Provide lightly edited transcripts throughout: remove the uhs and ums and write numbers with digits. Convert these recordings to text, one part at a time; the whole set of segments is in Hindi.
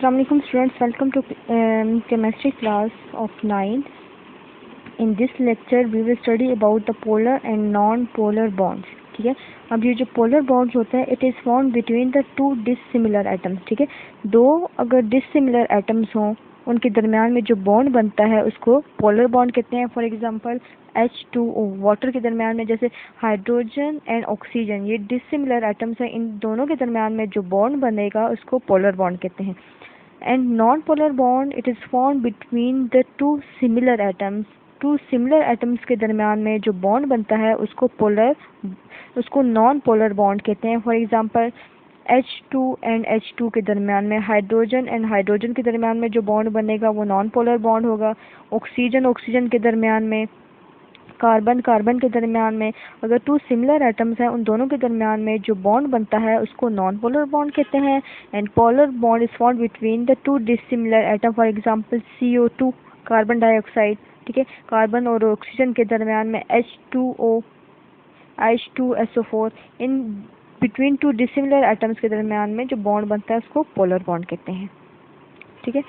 Assalamualaikum students, welcome to chemistry class of 9th. In this lecture we will study about the polar and non-polar bonds. ठीक है, अब ये जो पोलर बॉन्ड्स होते हैं it is found between the to dissimilar atoms. ठीक है, दो अगर डिसिमिलर एटम्स हों उनके दरमियान में जो बॉन्ड बनता है उसको पोलर बॉन्ड कहते हैं. फॉर एग्जांपल H2O वाटर के दरमियान में, जैसे हाइड्रोजन एंड ऑक्सीजन, ये डिसिमिलर एटम्स हैं, इन दोनों के दरमियान में जो बॉन्ड बनेगा उसको पोलर बॉन्ड कहते हैं. And non polar bond it is found between the two similar atoms. Two similar atoms के दरमियान में जो बॉन्ड बनता है उसको नॉन पोलर बॉन्ड कहते हैं. For example H2 and H2 के दरमियान में, हाइड्रोजन एंड हाइड्रोजन के दरमियान में जो बॉन्ड बनेगा वो नॉन पोलर बॉन्ड होगा. ऑक्सीजन के दरमियान में, कार्बन के दरमियान में, अगर टू सिमिलर एटम्स हैं उन दोनों के दरमियान में जो बॉन्ड बनता है उसको नॉन पोलर बॉन्ड कहते हैं. And polar bond is found between the to dissimilar atom. For example CO2 carbon dioxide. ठीक है, कार्बन और ऑक्सीजन के दरमियान में H2O, H2SO4, in between two dissimilar atoms के दरमियान में जो बॉन्ड बनता है उसको पोलर बॉन्ड कहते हैं. ठीक है,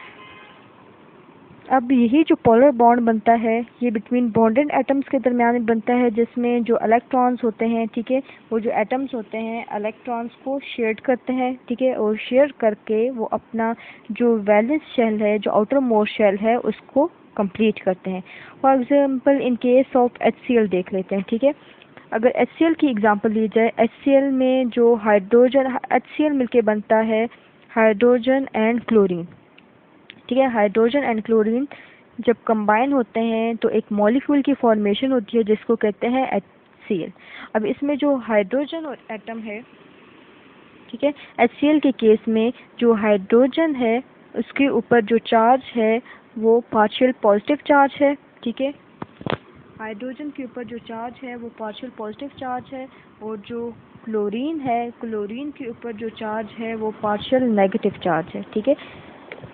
अब यही जो पोलर बॉन्ड बनता है ये बिटवीन बॉन्डेड एटम्स के दरमियान में बनता है, जिसमें जो इलेक्ट्रॉन्स होते हैं, ठीक है, वो जो एटम्स होते हैं इलेक्ट्रॉन्स को शेयर करते हैं. ठीक है, और शेयर करके वो अपना जो वैलेंस शेल है, जो आउटर मोस्ट शेल है, उसको कंप्लीट करते हैं. For example in case of HCl देख लेते हैं. ठीक है, अगर HCl की एग्जांपल ली जाए, HCl में जो हाइड्रोजन, HCl मिलके बनता है हाइड्रोजन एंड क्लोरीन. ठीक है, हाइड्रोजन एंड क्लोरीन जब कंबाइन होते हैं तो एक मॉलिक्यूल की फॉर्मेशन होती है जिसको कहते हैं HCl. अब इसमें जो हाइड्रोजन और एटम है, ठीक है, HCl के केस में जो हाइड्रोजन है उसके ऊपर जो चार्ज है वो पार्शियल पॉजिटिव चार्ज है. ठीक है, हाइड्रोजन के ऊपर जो चार्ज है वो पार्शियल पॉजिटिव चार्ज है, और जो क्लोरीन है, क्लोरीन के ऊपर जो चार्ज है वो पार्शियल नेगेटिव चार्ज है. ठीक है,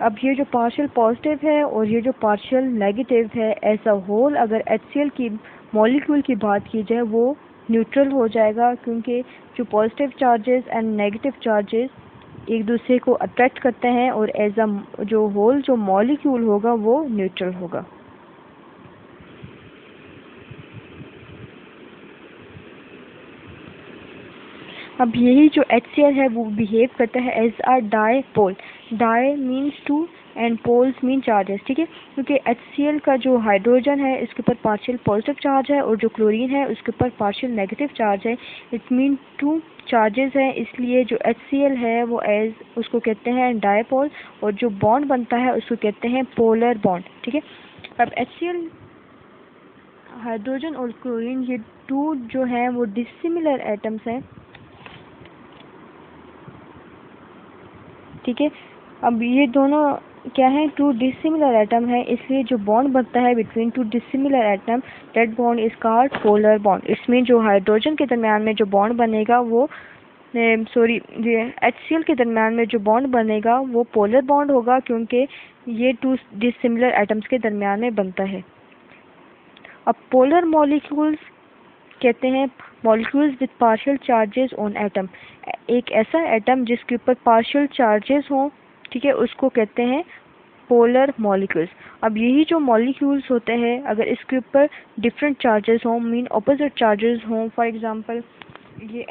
अब ये जो पार्शियल पॉजिटिव है और ये जो पार्शियल नेगेटिव है, एज अ होल अगर HCl की मॉलिक्यूल की बात की जाए वो न्यूट्रल हो जाएगा, क्योंकि जो positive charges and negative charges एक दूसरे को अट्रैक्ट करते हैं, और एज अ जो होल जो मॉलिक्यूल होगा वो न्यूट्रल होगा. अब यही जो HCl है वो बिहेव करता है as a dipole. Di means two and poles mean charges. ठीक है, क्योंकि HCl का जो हाइड्रोजन है इसके ऊपर पार्शियल पॉजिटिव चार्ज है और जो क्लोरीन है उसके ऊपर पार्शियल नेगेटिव चार्ज है. इट मीन टू चार्जेस है, इसलिए जो HCl है वो एज उसको कहते हैं डाईपोल, और जो बॉन्ड बनता है उसको कहते हैं पोलर बॉन्ड. ठीक है, अब HCl, हाइड्रोजन और क्लोरीन, ये टू जो हैं वो डिसिमिलर एटम्स हैं. ठीक है, अब ये दोनों क्या है, टू डिसिमिलर एटम है, इसलिए जो बॉन्ड बनता है between two dissimilar atom, that bond is called polar bond. इसमें जो हाइड्रोजन के दरमियान में जो बॉन्ड बनेगा वो ये HCl के दरमियान में जो बॉन्ड बनेगा वो पोलर बॉन्ड होगा, क्योंकि ये टू डिसिमिलर एटम्स के दरमियान में बनता है. अब पोलर मॉलिक्यूल्स कहते हैं molecules with partial charges on atom. एक ऐसा एटम जिसके ऊपर पार्शियल चार्जेस हों, ठीक है, उसको कहते हैं पोलर मॉलिक्यूल्स. अब यही जो मॉलिक्यूल्स होते हैं अगर इसके ऊपर डिफरेंट चार्जेस हों, मीन ऑपोजिट चार्जेस हों, फॉर एग्जांपल ये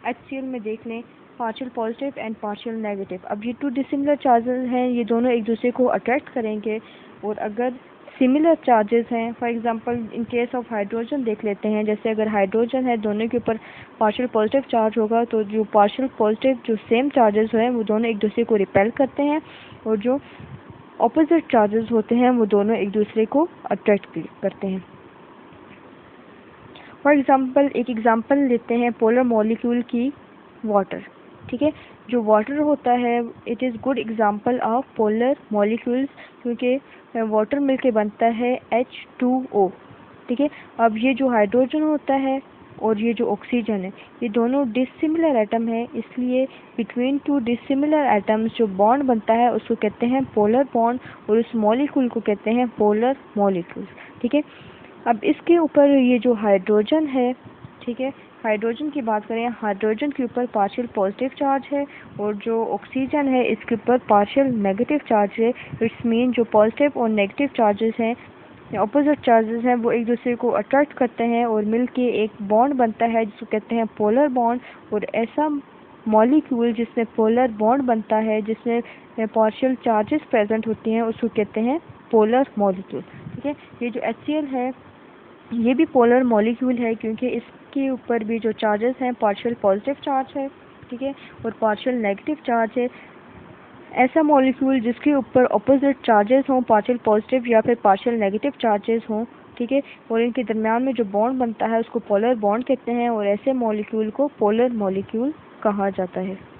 HCl में देख लें partial positive and partial negative. अब ये टू डिसिमिलर चार्जेस हैं, ये दोनों एक दूसरे को अट्रैक्ट करेंगे. और अगर सिमिलर चार्जेस हैं, for example in case of hydrogen देख लेते हैं, जैसे अगर हाइड्रोजन है दोनों के ऊपर पार्शियल पॉजिटिव चार्ज होगा तो जो पार्शियल पॉजिटिव जो सेम चार्जेस हैं वो दोनों एक दूसरे को रिपेल करते हैं, और जो ऑपोजिट चार्जेस होते हैं वो दोनों एक दूसरे को अट्रैक्ट करते हैं. फॉर एग्जांपल एक एग्जांपल लेते हैं पोलर मॉलिक्यूल की, वाटर. ठीक है, जो वाटर होता है it is good example of polar molecules, क्योंकि वाटर मिलके बनता है H2O. ठीक है, अब ये जो हाइड्रोजन होता है और ये जो ऑक्सीजन है ये दोनों डिसिमिलर एटम है, इसलिए बिटवीन टू डिसिमिलर एटम्स जो बॉन्ड बनता है उसको कहते हैं पोलर बॉन्ड, और उस मॉलिक्यूल को कहते हैं पोलर मॉलिक्यूल्स. ठीक है, अब इसके ऊपर ये जो हाइड्रोजन है, ठीक है। हाइड्रोजन की बात करें, हाइड्रोजन के ऊपर पार्शियल पॉजिटिव चार्ज है और जो ऑक्सीजन है इसके ऊपर पार्शियल नेगेटिव चार्ज है। इट्स मीन जो पॉजिटिव और नेगेटिव चार्जेस हैं, ऑपोजिट चार्जेस हैं, वो एक दूसरे को अट्रैक्ट करते हैं और मिलके एक बॉन्ड बनता है जिसको कहते हैं पोलर बॉन्ड। और ऐसा मॉलिक्यूल जिसमें पोलर बॉन्ड बनता है, जिसमें पार्शियल चार्जेस प्रेजेंट होती हैं, उसको कहते हैं पोलर मॉलिक्यूल। ठीक है। ये जो HCl है ये भी पोलर मॉलिक्यूल है क्योंकि इसके ऊपर भी जो चार्जेस हैं पार्शियल पॉजिटिव चार्ज है, ठीक है, और पार्शियल नेगेटिव चार्ज है। ऐसा मॉलिक्यूल जिसके ऊपर ऑपोजिट चार्जेस हों, पार्शियल पॉजिटिव या फिर पार्शियल नेगेटिव चार्जेस हों, ठीक है, और इनके दरमियान में जो बॉन्ड बनता है उसको पोलर बॉन्ड कहते हैं और ऐसे मॉलिक्यूल को पोलर मॉलिक्यूल कहा जाता है।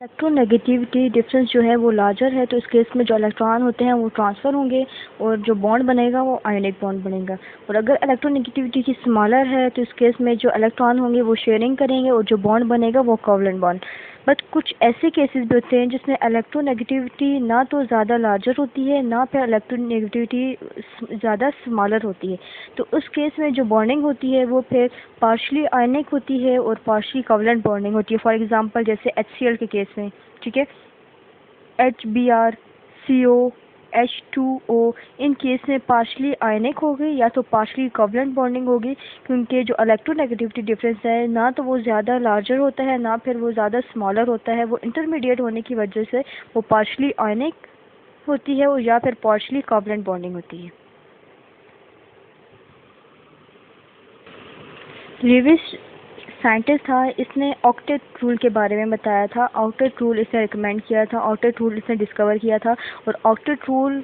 इलेक्ट्रोनेगेटिविटी डिफरेंस जो है वो लार्जर है, तो इस केस में जो इलेक्ट्रॉन होते हैं वो ट्रांसफ़र होंगे और जो बॉन्ड बनेगा वो आयनिक बॉन्ड बनेगा। और अगर इलेक्ट्रोनेगेटिविटी की स्मॉलर है तो इस केस में जो इलेक्ट्रॉन होंगे वो शेयरिंग करेंगे और जो बॉन्ड बनेगा वो कोवलेंट बॉन्ड। बट कुछ ऐसे केसेस भी होते हैं जिसमें इलेक्ट्रोनेगेटिविटी ना तो ज़्यादा लार्जर होती है ना फिर इलेक्ट्रोनेगेटिविटी ज़्यादा स्मॉलर होती है, तो उस केस में जो बॉन्डिंग होती है वो फिर पार्शली आयनिक होती है और पार्शली कोवलेंट बॉन्डिंग होती है। फॉर एग्जांपल जैसे HCl के केस में, ठीक है, HBr, CO, H2O, in case में पार्शली आयनिक होगी या तो पार्शली कोवलेंट बॉन्डिंग होगी, क्योंकि जो इलेक्ट्रोनेगेटिविटी डिफरेंस है ना तो वो ज़्यादा लार्जर होता है ना फिर वो ज़्यादा स्मॉलर होता है, वो इंटरमीडिएट होने की वजह से वो पार्शली आयनिक होती है और या फिर पार्शली कोवलेंट बॉन्डिंग होती है। लिविस साइंटिस्ट था, इसने ऑक्टेट रूल के बारे में बताया था। ऑक्टेट रूल इसने रिकमेंड किया था, ऑक्टेट रूल इसने डिस्कवर किया था। और ऑक्टेट रूल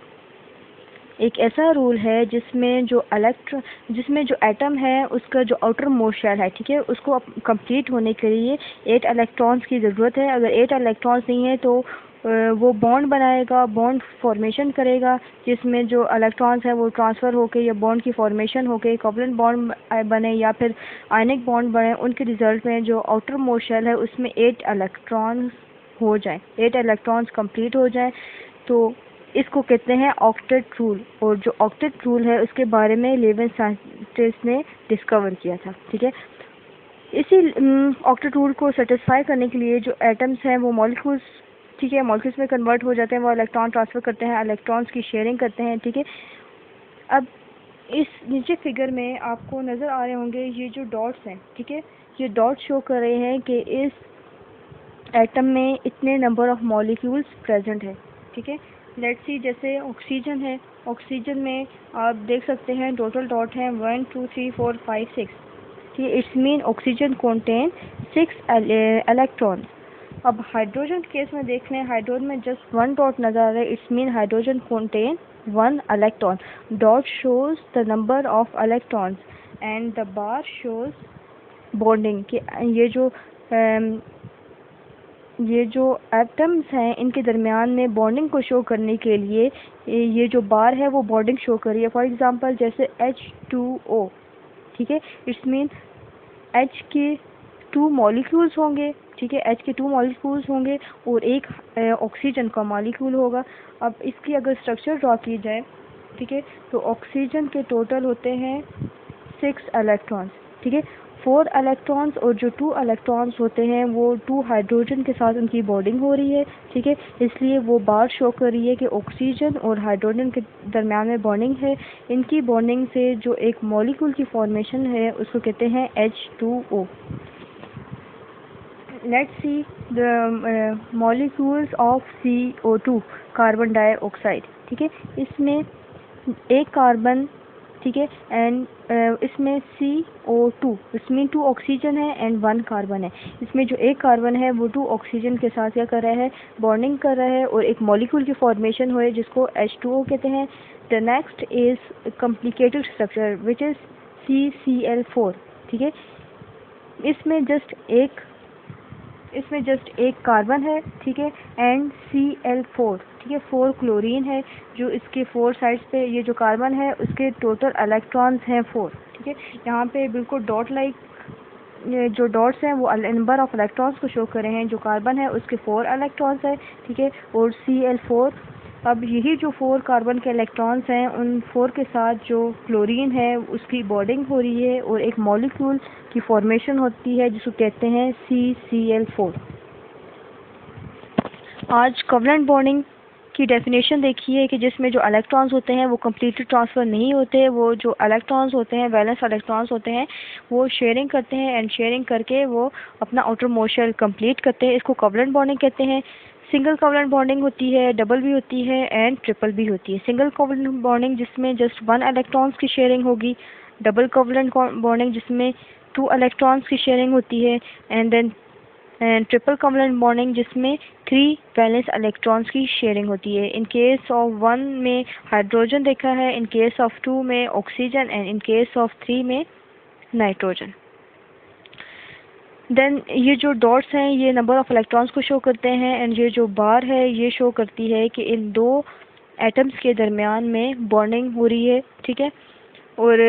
एक ऐसा रूल है जिसमें जो एटम है उसका जो आउटर मोस्ट शेल है, ठीक है, उसको कंप्लीट होने के लिए 8 इलेक्ट्रॉन्स की ज़रूरत है। अगर 8 इलेक्ट्रॉन्स नहीं है तो वो बॉन्ड बनाएगा, बॉन्ड फॉर्मेशन करेगा, जिसमें जो इलेक्ट्रॉन्स हैं वो ट्रांसफ़र होके या बॉन्ड की फॉर्मेशन होके कोवलेंट बॉन्ड बने या फिर आयनिक बॉन्ड बने। उनके रिजल्ट में जो आउटर मोस्ट शेल है उसमें 8 इलेक्ट्रॉन्स हो जाए, 8 इलेक्ट्रॉन्स कंप्लीट हो जाए, तो इसको कहते हैं ऑक्टेट रूल। और जो ऑक्टेट रूल है उसके बारे में लिविस साइंटिस्ट ने डिस्कवर किया था, ठीक है। इसी ऑक्टेट रूल को सेटिस्फाई करने के लिए जो एटम्स हैं वो मॉलिक्यूल्स, ठीक है, मॉलिक्यूल्स में कन्वर्ट हो जाते हैं, वो इलेक्ट्रॉन ट्रांसफ़र करते हैं, इलेक्ट्रॉन्स की शेयरिंग करते हैं, ठीक है। अब इस नीचे फिगर में आपको नज़र आ रहे होंगे ये जो डॉट्स हैं, ठीक है, ये डॉट्स शो कर रहे हैं कि इस एटम में इतने नंबर ऑफ मॉलिक्यूल्स प्रेजेंट है, ठीक है। लेट्स सी जैसे ऑक्सीजन है, ऑक्सीजन में आप देख सकते हैं टोटल डॉट हैं 1 2 3 4 5 6, ठीक है। It's mean oxygen contain 6 electron. अब हाइड्रोजन केस में देख लें, हाइड्रोजन में जस्ट 1 डॉट नज़र आ रहा है, it's mean hydrogen contain 1 electron. Dot shows the number of electrons and the bar shows bonding कि ये जो एटम्स हैं इनके दरमियान में बॉन्डिंग को शो करने के लिए ये जो बार है वो बॉन्डिंग शो कर रही है। फॉर एग्जांपल जैसे H2O, ठीक है, इट्स मीन H के 2 मॉलिक्यूल्स होंगे, ठीक है, H के 2 मॉलिक्यूल्स होंगे और एक ऑक्सीजन का मॉलिक्यूल होगा। अब इसकी अगर स्ट्रक्चर ड्रॉ की जाए, ठीक है, तो ऑक्सीजन के टोटल होते हैं 6 इलेक्ट्रॉन्स, ठीक है, 4 इलेक्ट्रॉन्स और जो 2 इलेक्ट्रॉन्स होते हैं वो 2 हाइड्रोजन के साथ उनकी बॉन्डिंग हो रही है, ठीक है, इसलिए वो बार शो कर रही है कि ऑक्सीजन और हाइड्रोजन के दरम्यान में बॉन्डिंग है। इनकी बॉन्डिंग से जो एक मॉलिक्यूल की फॉर्मेशन है उसको कहते हैं H2O। Let's see the molecules of CO2, carbon dioxide, ठीक है, इसमें एक कार्बन, ठीक है, एंड इसमें CO2, इसमें 2 ऑक्सीजन है एंड 1 कार्बन है। इसमें जो एक कार्बन है वो 2 ऑक्सीजन के साथ क्या कर रहा है, बॉन्डिंग कर रहा है और एक मॉलिक्यूल की फॉर्मेशन हुई जिसको H2O कहते हैं। The next is complicated structure which is CCl4, ठीक है, इसमें जस्ट एक इसमें जस्ट एक कार्बन है, ठीक है, एंड Cl4, ठीक है, 4 क्लोरीन है। जो इसके 4 साइड्स पे ये जो कार्बन है उसके टोटल इलेक्ट्रॉन्स हैं 4, ठीक है। यहाँ पे बिल्कुल डॉट लाइक जो डॉट्स हैं वो नंबर ऑफ इलेक्ट्रॉन्स को शो कर रहे हैं। जो कार्बन है उसके 4 इलेक्ट्रॉन्स हैं, ठीक है, और Cl4। अब यही जो 4 कार्बन के इलेक्ट्रॉन्स हैं उन 4 के साथ जो क्लोरीन है उसकी बॉन्डिंग हो रही है और एक मॉलिक्यूल की फॉर्मेशन होती है जिसको कहते हैं CCl4। आज कोवलेंट बॉन्डिंग की डेफिनेशन देखिए कि जिसमें जो इलेक्ट्रॉन्स होते हैं वो कम्प्लीटली ट्रांसफ़र नहीं होते। वो जो इलेक्ट्रॉन्स होते हैं, वैलेंस इलेक्ट्रॉन्स होते हैं, वो शेयरिंग करते हैं एंड शेयरिंग करके वो अपना आउटर मोस्ट शेल कंप्लीट करते हैं। इसको कोवलेंट बॉन्डिंग कहते हैं। सिंगल कोवलेंट बॉन्डिंग होती है, डबल भी होती है एंड ट्रिपल भी होती है। सिंगल कोवलेंट बॉन्डिंग जिसमें जस्ट 1 इलेक्ट्रॉन्स की शेयरिंग होगी, डबल कोवलेंट बॉन्डिंग जिसमें 2 इलेक्ट्रॉन्स की शेयरिंग होती है, and then triple covalent bonding जिसमें 3 वैलेंस इलेक्ट्रॉन्स की शेयरिंग होती है। इन केस ऑफ 1 में हाइड्रोजन देखा है, इन केस ऑफ 2 में oxygen and in case of 3 में नाइट्रोजन। देन ये जो डॉट्स हैं ये नंबर ऑफ इलेक्ट्रॉन्स को शो करते हैं एंड ये जो बार है ये शो करती है कि इन 2 एटम्स के दरमियान में बॉन्डिंग हो रही है, ठीक है। और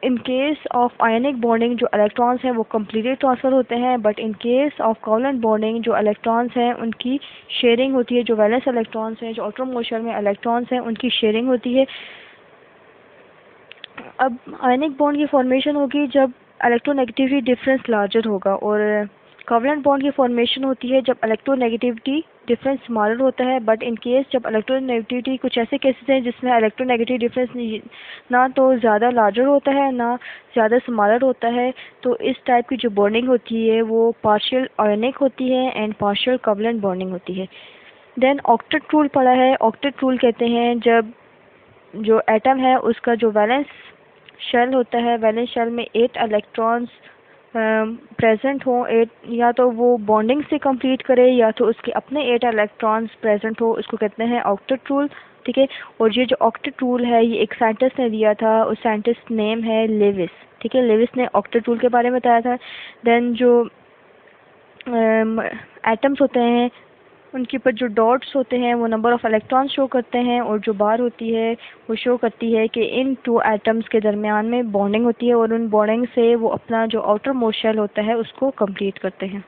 in case of ionic bonding जो इलेक्ट्रॉन्स हैं वो कम्प्लीटली ट्रांसफ़र होते हैं, but in case of covalent bonding जो इलेक्ट्रॉन्स हैं उनकी शेयरिंग होती है। जो वैलेंस इलेक्ट्रॉन्स हैं, जो आउटर मोस्ट शेल में इलेक्ट्रॉन्स हैं, उनकी शेयरिंग होती है। अब आयनिक बॉन्ड की फॉर्मेशन होगी जब इलेक्ट्रोनेगेटिविटी डिफरेंस लार्जर होगा, और कोवलेंट बॉन्ड की फॉर्मेशन होती है जब इलेक्ट्रोनेगेटिविटी डिफरेंस स्मॉलर होता है। बट इन केस जब इलेक्ट्रोनेगेटिविटी कुछ ऐसे केसेस हैं जिसमें इलेक्ट्रोनेगेटिव डिफरेंस ना तो ज़्यादा लार्जर होता है ना ज़्यादा स्मॉलर होता है, तो इस टाइप की जो बॉन्डिंग होती है वो पार्शियल आयनिक होती है एंड पार्शियल कोवलेंट बॉन्डिंग होती है। देन ऑक्टेट रूल पढ़ा है। ऑक्टेट रूल कहते हैं जब जो एटम है उसका जो वैलेंस शेल होता है, वैलेंस शेल में 8 इलेक्ट्रॉन्स प्रेजेंट हो, 8 या तो वो बॉन्डिंग से कंप्लीट करे या तो उसके अपने 8 इलेक्ट्रॉन्स प्रेजेंट हो, उसको कहते हैं ऑक्टेट रूल, ठीक है। और ये जो ऑक्टेट रूल है ये एक साइंटिस्ट ने दिया था, उस साइंटिस्ट नेम है लेविस, ठीक है। लेविस ने ऑक्टेट रूल के बारे में बताया था। देन जो एटम्स होते हैं उनके ऊपर जो डॉट्स होते हैं वो नंबर ऑफ़ इलेक्ट्रॉन्स शो करते हैं, और जो बार होती है वो शो करती है कि इन 2 एटम्स के दरमियान में बॉन्डिंग होती है और उन बॉन्डिंग से वो अपना जो आउटर मोस्ट शेल होता है उसको कंप्लीट करते हैं।